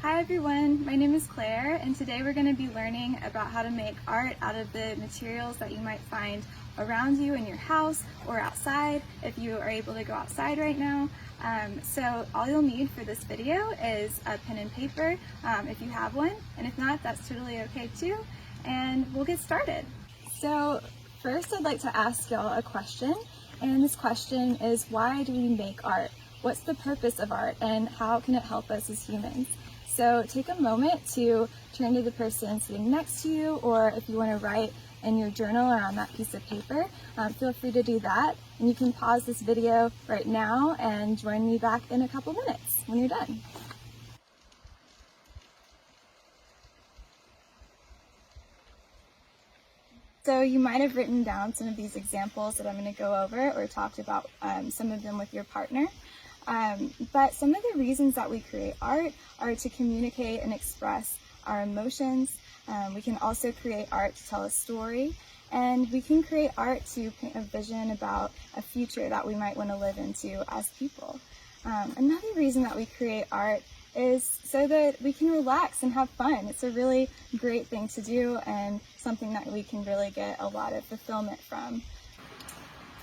Hi everyone, my name is Claire and today we're going to be learning about how to make art out of the materials that you might find around you in your house or outside if you are able to go outside right now. So all you'll need for this video is a pen and paper if you have one, and if not, that's totally okay too, and we'll get started. So first I'd like to ask y'all a question, and this question is, why do we make art? What's the purpose of art and how can it help us as humans? So take a moment to turn to the person sitting next to you, or if you want to write in your journal or on that piece of paper, feel free to do that. And you can pause this video right now and join me back in a couple minutes when you're done. So you might have written down some of these examples that I'm going to go over, or talked about some of them with your partner. But some of the reasons that we create art are to communicate and express our emotions. We can also create art to tell a story, and we can create art to paint a vision about a future that we might want to live into as people. Another reason that we create art is so that we can relax and have fun. It's a really great thing to do and something that we can really get a lot of fulfillment from.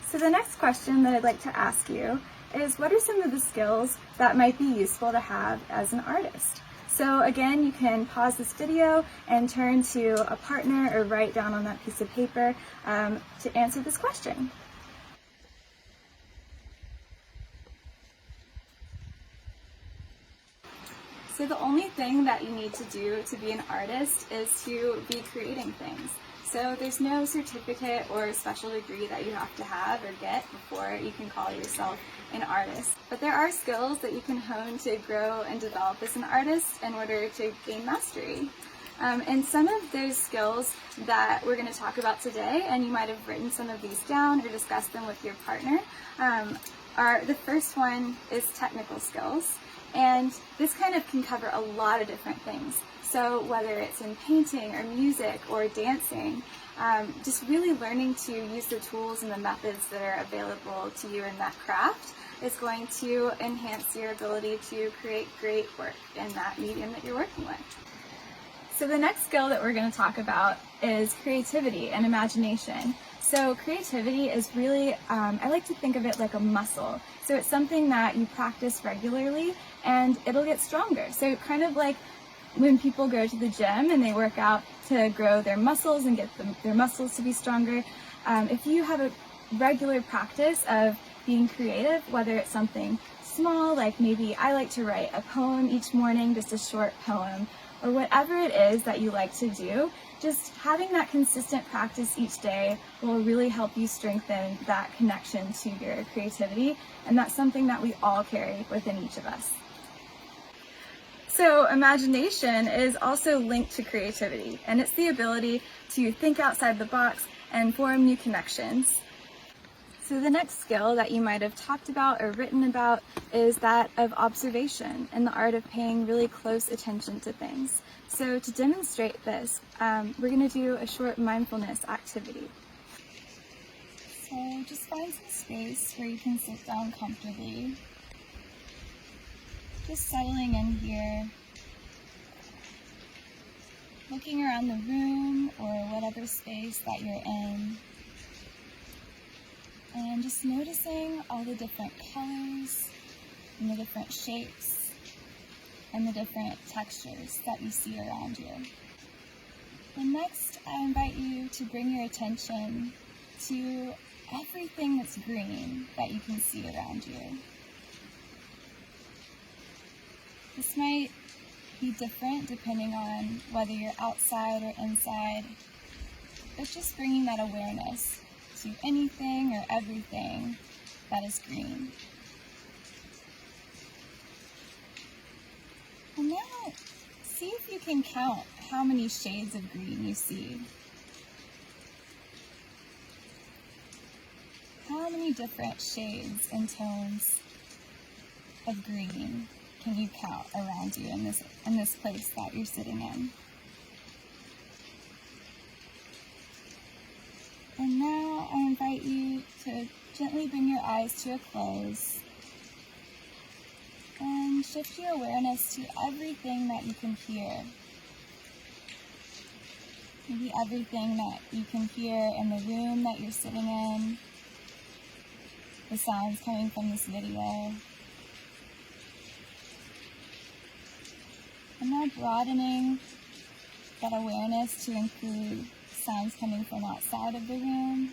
So the next question that I'd like to ask you is, what are some of the skills that might be useful to have as an artist? So again, you can pause this video and turn to a partner or write down on that piece of paper to answer this question. So the only thing that you need to do to be an artist is to be creating things. So there's no certificate or special degree that you have to have or get before you can call yourself an artist. But there are skills that you can hone to grow and develop as an artist in order to gain mastery. And some of those skills that we're going to talk about today, and you might have written some of these down or discussed them with your partner, the first one is technical skills. And this kind of can cover a lot of different things. So whether it's in painting or music or dancing, just really learning to use the tools and the methods that are available to you in that craft is going to enhance your ability to create great work in that medium that you're working with. So the next skill that we're going to talk about is creativity and imagination. So creativity is really, I like to think of it like a muscle. So it's something that you practice regularly and it'll get stronger. So kind of like when people go to the gym and they work out to grow their muscles and get their muscles to be stronger, if you have a regular practice of being creative, whether it's something small, like maybe I like to write a poem each morning, just a short poem, or whatever it is that you like to do, just having that consistent practice each day will really help you strengthen that connection to your creativity, and that's something that we all carry within each of us. So imagination is also linked to creativity, and it's the ability to think outside the box and form new connections. So the next skill that you might have talked about or written about is that of observation and the art of paying really close attention to things. So to demonstrate this, we're going to do a short mindfulness activity. So just find some space where you can sit down comfortably. Just settling in here, looking around the room or whatever space that you're in. And just noticing all the different colors and the different shapes and the different textures that you see around you. And next, I invite you to bring your attention to everything that's green that you can see around you. This might be different depending on whether you're outside or inside, but just bringing that awareness to anything or everything that is green. And now, see if you can count how many shades of green you see. How many different shades and tones of green can you count around you in this place that you're sitting in? And now I invite you to gently bring your eyes to a close and And shift your awareness to everything that you can hear. Maybe everything that you can hear in the room that you're sitting in, the sounds coming from this video. And now broadening that awareness to include sounds coming from outside of the room,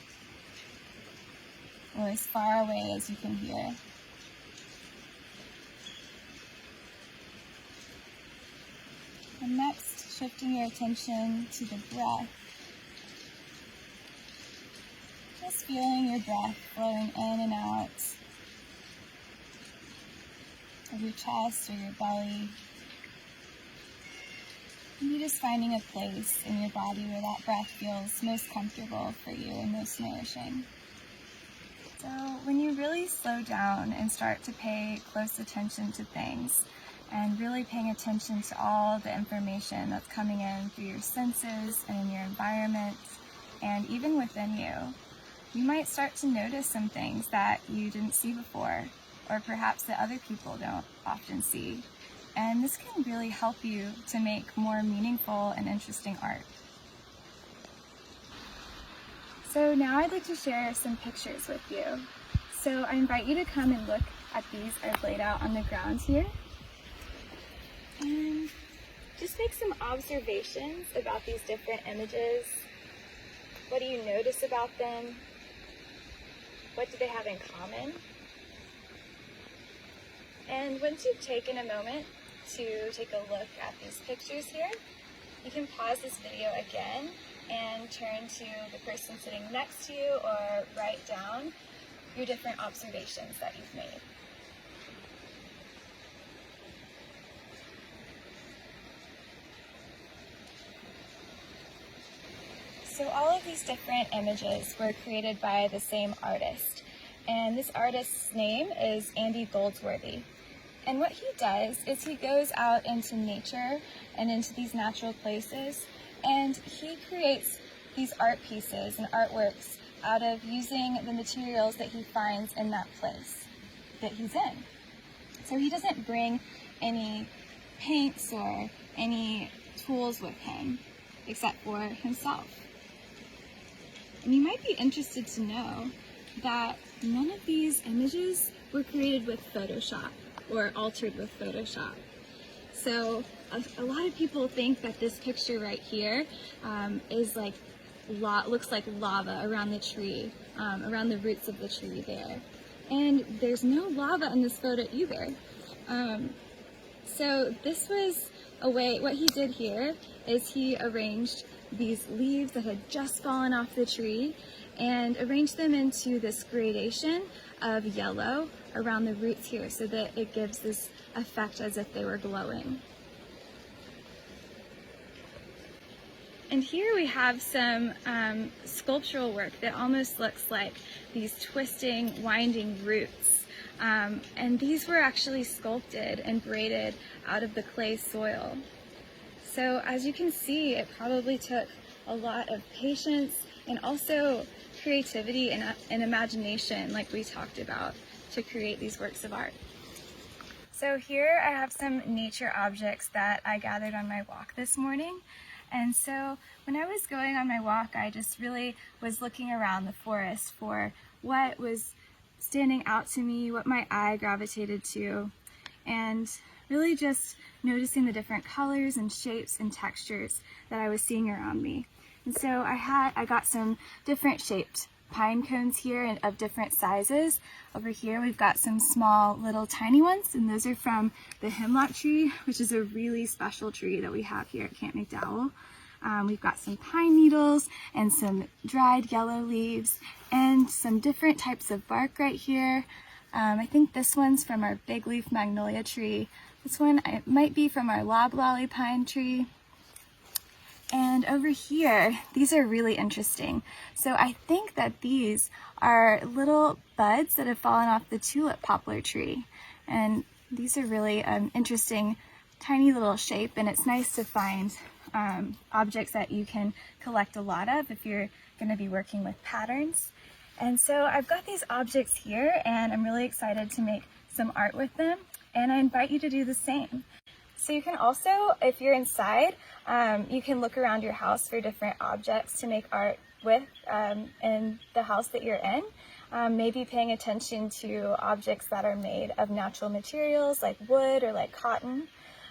or as far away as you can hear. And next, shifting your attention to the breath. Just feeling your breath flowing in and out of your chest or your belly. And you're just finding a place in your body where that breath feels most comfortable for you and most nourishing. So when you really slow down and start to pay close attention to things, and really paying attention to all the information that's coming in through your senses and in your environment, and even within you, you might start to notice some things that you didn't see before, or perhaps that other people don't often see. And this can really help you to make more meaningful and interesting art. So now I'd like to share some pictures with you. So I invite you to come and look at these I've laid out on the ground here. And just make some observations about these different images. What do you notice about them? What do they have in common? And once you've taken a moment to take a look at these pictures here, you can pause this video again and turn to the person sitting next to you or write down your different observations that you've made. So all of these different images were created by the same artist, and this artist's name is Andy Goldsworthy. And what he does is he goes out into nature and into these natural places, and he creates these art pieces and artworks out of using the materials that he finds in that place that he's in. So he doesn't bring any paints or any tools with him except for himself. And you might be interested to know that none of these images were created with Photoshop or altered with Photoshop. So a lot of people think that this picture right here is like looks like lava around the tree, around the roots of the tree there. And there's no lava in this photo either. So this was a way, what he did here is he arranged these leaves that had just fallen off the tree and arranged them into this gradation of yellow around the roots here so that it gives this effect as if they were glowing. And here we have some sculptural work that almost looks like these twisting, winding roots. And these were actually sculpted and braided out of the clay soil. So as you can see, it probably took a lot of patience and also creativity and imagination, like we talked about, to create these works of art. So here I have some nature objects that I gathered on my walk this morning. And so when I was going on my walk, I just really was looking around the forest for what was standing out to me, what my eye gravitated to, and really just noticing the different colors and shapes and textures that I was seeing around me. And so I got some different shaped pine cones here and of different sizes. Over here we've got some small little tiny ones, and those are from the hemlock tree, which is a really special tree that we have here at Camp McDowell. We've got some pine needles and some dried yellow leaves and some different types of bark right here. I think this one's from our big leaf magnolia tree. This one it might be from our loblolly pine tree. And over here, these are really interesting. So I think that these are little buds that have fallen off the tulip poplar tree. And these are really interesting, tiny little shape, and it's nice to find objects that you can collect a lot of if you're going to be working with patterns. And so I've got these objects here, and I'm really excited to make some art with them. and I invite you to do the same. So you can also, if you're inside, you can look around your house for different objects to make art with in the house that you're in. Maybe paying attention to objects that are made of natural materials like wood or like cotton.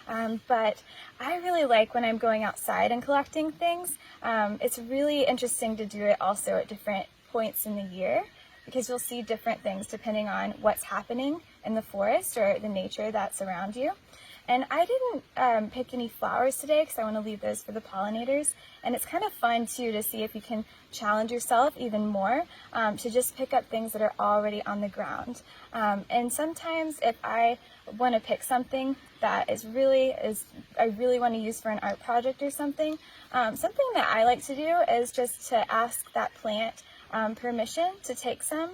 But I really like when I'm going outside and collecting things. It's really interesting to do it also at different points in the year, because you'll see different things depending on what's happening in the forest or the nature that's around you. And I didn't pick any flowers today because I want to leave those for the pollinators. And it's kind of fun too to see if you can challenge yourself even more to just pick up things that are already on the ground. And sometimes if I want to pick something that I really want to use for an art project or something, something that I like to do is just to ask that plant permission to take some.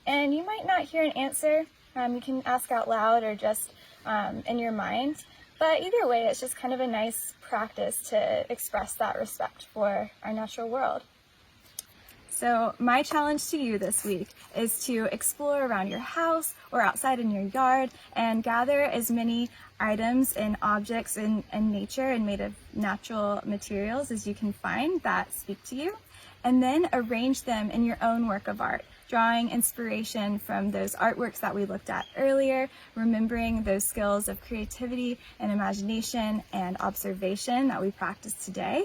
And you might not hear an answer. You can ask out loud or just in your mind. But either way, it's just kind of a nice practice to express that respect for our natural world. So my challenge to you this week is to explore around your house or outside in your yard and gather as many items and objects in nature and made of natural materials as you can find that speak to you, and then arrange them in your own work of art, drawing inspiration from those artworks that we looked at earlier, remembering those skills of creativity and imagination and observation that we practiced today.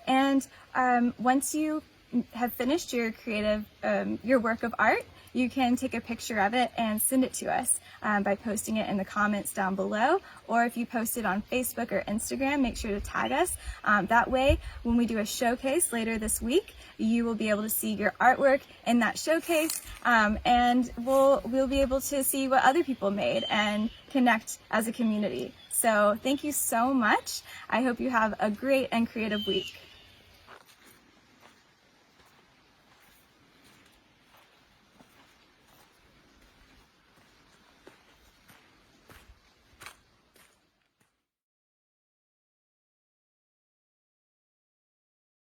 And once you have finished your your work of art, you can take a picture of it and send it to us by posting it in the comments down below, or if you post it on Facebook or Instagram, make sure to tag us. That way, when we do a showcase later this week, you will be able to see your artwork in that showcase, and we'll be able to see what other people made and connect as a community. So thank you so much. I hope you have a great and creative week.